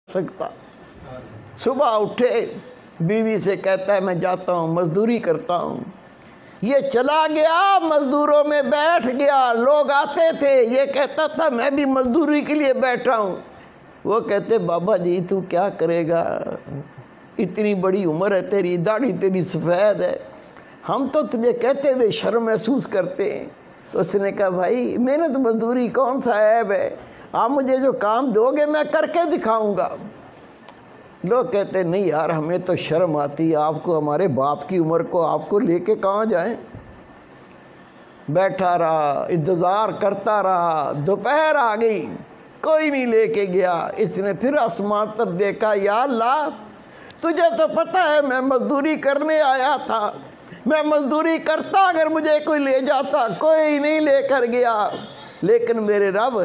सकता। सुबह उठे, बीवी से कहता है मैं जाता हूँ मजदूरी करता हूँ। ये चला गया, मजदूरों में बैठ गया। लोग आते थे, ये कहता था मैं भी मजदूरी के लिए बैठा हूँ। वो कहते बाबा जी तू क्या करेगा, इतनी बड़ी उम्र है तेरी, दाढ़ी तेरी सफ़ेद है, हम तो तुझे कहते हुए शर्म महसूस करते हैं। तो उसने कहा भाई मेहनत मजदूरी कौन सा ऐब है, आप मुझे जो काम दोगे मैं करके दिखाऊंगा। लोग कहते नहीं यार हमें तो शर्म आती है, आपको हमारे बाप की उम्र को आपको लेके कहाँ जाएं। बैठा रहा, इंतज़ार करता रहा, दोपहर आ गई, कोई नहीं लेके गया। इसने फिर आसमान पर देखा, या अल्लाह तुझे तो पता है मैं मजदूरी करने आया था, मैं मजदूरी करता अगर मुझे कोई ले जाता, कोई नहीं लेकर गया। लेकिन मेरे रब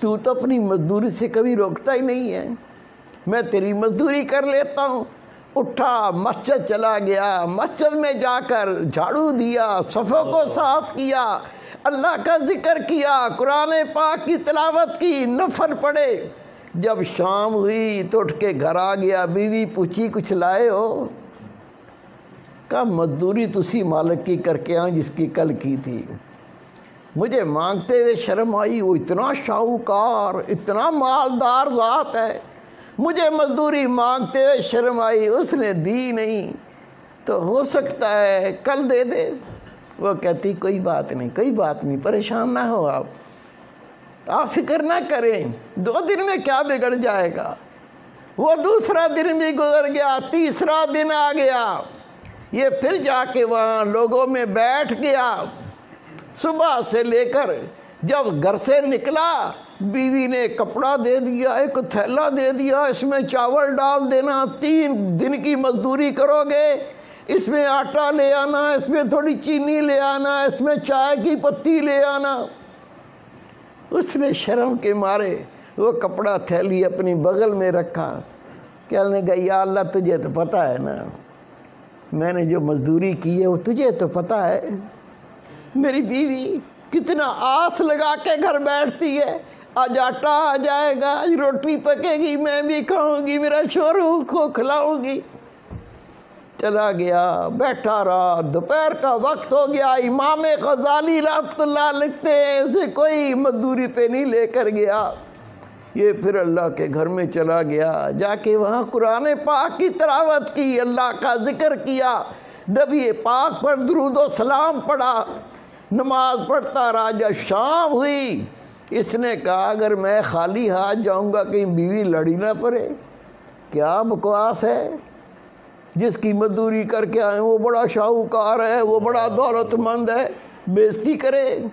तू तो अपनी मजदूरी से कभी रोकता ही नहीं है, मैं तेरी मजदूरी कर लेता हूँ। उठा, मस्जिद चला गया, मस्जिद में जाकर झाड़ू दिया, सफ़ों को साफ़ किया, अल्लाह का जिक्र किया, कुरान पाक की तिलावत की, नफल पढ़े। जब शाम हुई तो उठ के घर आ गया। बीवी पूछी कुछ लाए हो? कहा मजदूरी तुसी मालिक की करके आऊँ जिसकी कल की थी। मुझे मांगते हुए शर्म आई, वो इतना शाहूकार, इतना मालदार ज़ात है, मुझे मजदूरी मांगते हुए शर्म आई, उसने दी नहीं। तो हो सकता है कल दे दे। वो कहती कोई बात नहीं, कोई बात नहीं, परेशान ना हो आप फिक्र ना करें, 2 दिन में क्या बिगड़ जाएगा। वो दूसरा दिन भी गुजर गया, तीसरा दिन आ गया, ये फिर जाके वहाँ लोगों में बैठ गया। सुबह से लेकर जब घर से निकला, बीवी ने कपड़ा दे दिया, एक थैला दे दिया, इसमें चावल डाल देना, 3 दिन की मजदूरी करोगे, इसमें आटा ले आना, इसमें थोड़ी चीनी ले आना, इसमें चाय की पत्ती ले आना। उसने शर्म के मारे वो कपड़ा थैली अपनी बगल में रखा। कहने लगा या अल्लाह तुझे तो पता है ना मैंने जो मजदूरी की है, वो तुझे तो पता है। मेरी बीवी कितना आस लगा के घर बैठती है, आज आटा आ जाएगा, आज रोटी पकेगी, मैं भी खाऊंगी, मेरा शोहर को खिलाऊंगी। चला गया, बैठा रहा, दोपहर का वक्त हो गया। इमाम गजाली रहमतुल्लाह लिखते हैं उसे कोई मजदूरी पे नहीं लेकर गया। ये फिर अल्लाह के घर में चला गया, जाके वहाँ कुरान पाक की तिलावत की, अल्लाह का जिक्र किया, नबी पाक पर दुरूद व सलाम पढ़ा, नमाज पढ़ता रहा। जब शाम हुई, इसने कहा अगर मैं खाली हाथ जाऊंगा कहीं बीवी लड़ी ना पड़े। क्या बकवास है, जिसकी मजदूरी करके आए वो बड़ा शाहूकार है, वो बड़ा दौलतमंद है, बेइज्जती करे।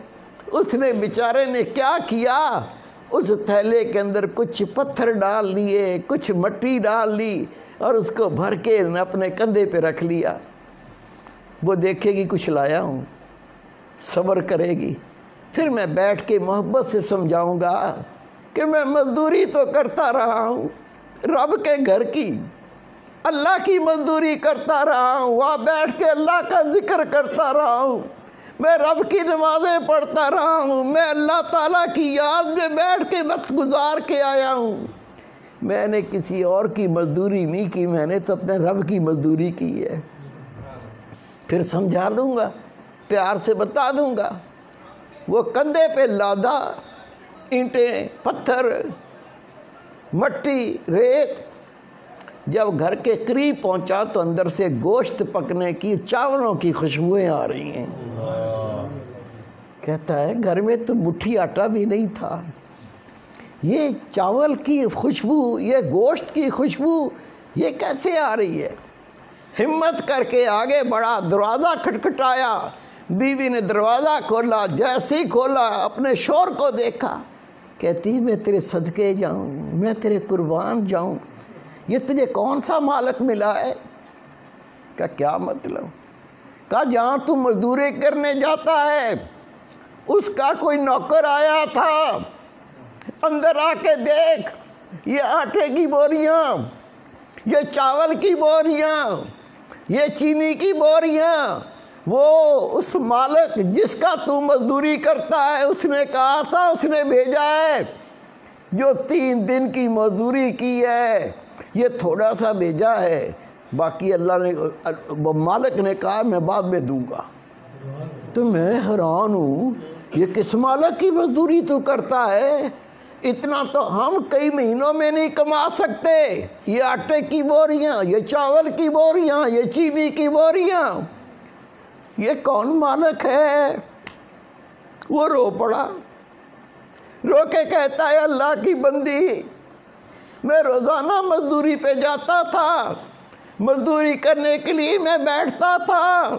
उसने बेचारे ने क्या किया, उस थैले के अंदर कुछ पत्थर डाल लिए, कुछ मिट्टी डाल ली और उसको भर के अपने कंधे पे रख लिया। वो देखेगी कुछ लाया हूँ, सब्र करेगी, फिर मैं बैठ के मोहब्बत से समझाऊंगा कि मैं मजदूरी तो करता रहा हूँ, रब के घर की, अल्लाह की मजदूरी करता रहा हूँ, वहाँ बैठ के अल्लाह का जिक्र करता रहा हूँ, मैं रब की नमाज़ें पढ़ता रहा हूँ, मैं अल्लाह ताला की याद में बैठ के वक्त गुजार के आया हूँ। मैंने किसी और की मजदूरी नहीं की, मैंने तो अपने रब की मजदूरी की है। फिर समझा दूँगा, प्यार से बता दूँगा। वो कंधे पे लादा, ईंटें, पत्थर, मट्टी, रेत। जब घर के करीब पहुंचा तो अंदर से गोश्त पकने की, चावलों की खुशबुएं आ रही हैं। कहता है घर में तो मुट्ठी आटा भी नहीं था, ये चावल की खुशबू, ये गोश्त की खुशबू ये कैसे आ रही है। हिम्मत करके आगे बढ़ा, दरवाज़ा खटखटाया, बीवी ने दरवाज़ा खोला, जैसे ही खोला अपने शोहर को देखा, कहती मैं तेरे सदके जाऊं, मैं तेरे कुर्बान जाऊं, ये तुझे कौन सा मालिक मिला है। क्या मतलब। कहा जहाँ तू मजदूरी करने जाता है उसका कोई नौकर आया था, अंदर आके देख, ये आटे की बोरियां, ये चावल की बोरियां, ये चीनी की बोरियां, वो उस मालिक जिसका तू मजदूरी करता है उसने कहा था, उसने भेजा है جو 3 دن کی مزدوری کی ہے یہ تھوڑا سا بھیجا ہے، باقی اللہ نے مالک نے کہا میں بعد میں دوں گا۔ تو میں حیران ہوں، یہ کس مالک کی مزدوری تو کرتا ہے؟ اتنا تو ہم کئی مہینوں میں نہیں کما سکتے۔ یہ آٹے کی بوریاں، یہ چاول کی بوریاں، یہ چینی کی بوریاں، یہ کون مالک ہے؟ وہ رو پڑا، رو کے کہتا ہے اللہ کی بندی، میں روزانہ مزدوری پہ جاتا تھا، مزدوری کرنے کے لیے میں بیٹھتا تھا،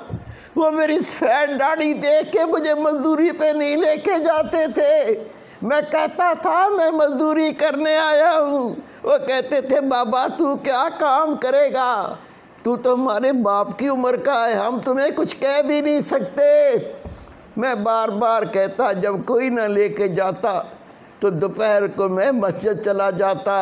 وہ میری سفید داڑھی دیکھ کے مجھے مزدوری پہ نہیں لے کے جاتے تھے۔ میں کہتا تھا میں مزدوری کرنے آیا ہوں، وہ کہتے تھے بابا تو کیا کام کرے گا، تو ہمارے باپ کی عمر کا ہے، ہم تمہیں کچھ کہہ بھی نہیں سکتے۔ میں بار بار کہتا، جب کوئی نہ لے کے جاتا تو دوپہر کو میں مسجد چلا جاتا،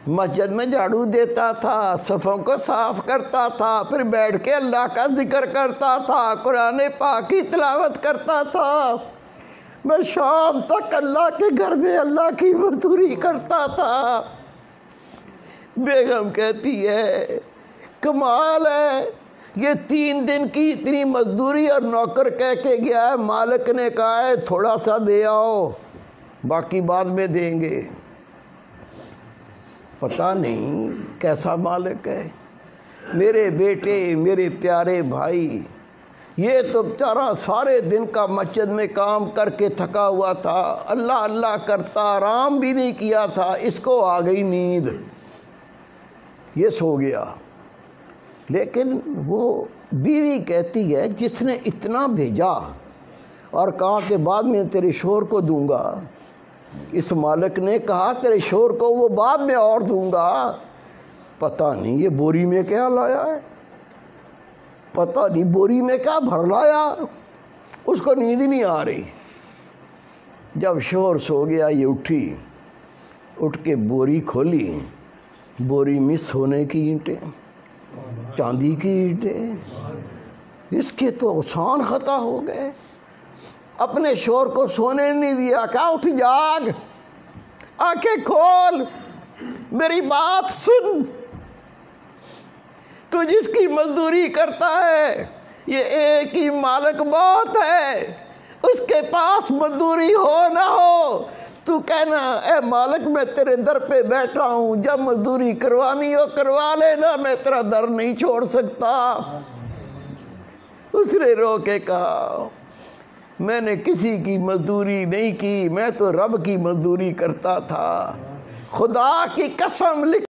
مسجد میں جھاڑو دیتا تھا، صفوں کو صاف کرتا تھا، پھر بیٹھ کے اللہ کا ذکر کرتا تھا، قرآن پاک کی تلاوت کرتا تھا، میں شام تک اللہ کے گھر میں اللہ کی مزدوری کرتا تھا۔ بیگم کہتی ہے کمال ہے، یہ 3 دن کی اتنی مزدوری اور نوکر کہہ کے گیا ہے، مالک نے کہا ہے تھوڑا سا دے آؤ، باقی بعد میں دیں گے۔ پتہ نہیں کیسا مالک ہے۔ میرے بیٹے، میرے پیارے بھائی، یہ تو بیچارہ سارے دن کا مسجد میں کام کر کے تھکا ہوا تھا، اللہ اللہ کرتا، آرام بھی نہیں کیا تھا، اس کو آ گئی نیند، یہ سو گیا۔ لیکن وہ بیوی کہتی ہے جس نے اتنا بھیجا اور کہا کہ بعد میں تیرے شوہر کو دوں گا، اس مالک نے کہا تیرے شوہر کو وہ بعد میں اور دوں گا، پتہ نہیں یہ بوری میں کیا لایا ہے، پتہ نہیں بوری میں کیا بھر لایا، اس کو نیند ہی نہیں آ رہی۔ جب شوہر سو گیا یہ اٹھی، اٹھ کے بوری کھولی، بوری میں سونے کی اینٹیں، چاندی کی اینٹیں، اس کے تو آسان خطا ہو گئے۔ اپنے شوہر کو سونے نہیں دیا، کہا اٹھ جاگ، آنکھیں کھول، میری بات سن، تو جس کی مزدوری کرتا ہے یہ ایک ہی مالک بہت ہے، اس کے پاس مزدوری ہو نہ ہو تو کہنا اے مالک میں تیرے در پہ بیٹھا ہوں، جب مزدوری کروانی ہو کروا لینا، میں تیرا در نہیں چھوڑ سکتا۔ اس نے رو کے کہا میں نے کسی کی مزدوری نہیں کی، میں تو رب کی مزدوری کرتا تھا، خدا کی قسم لکھ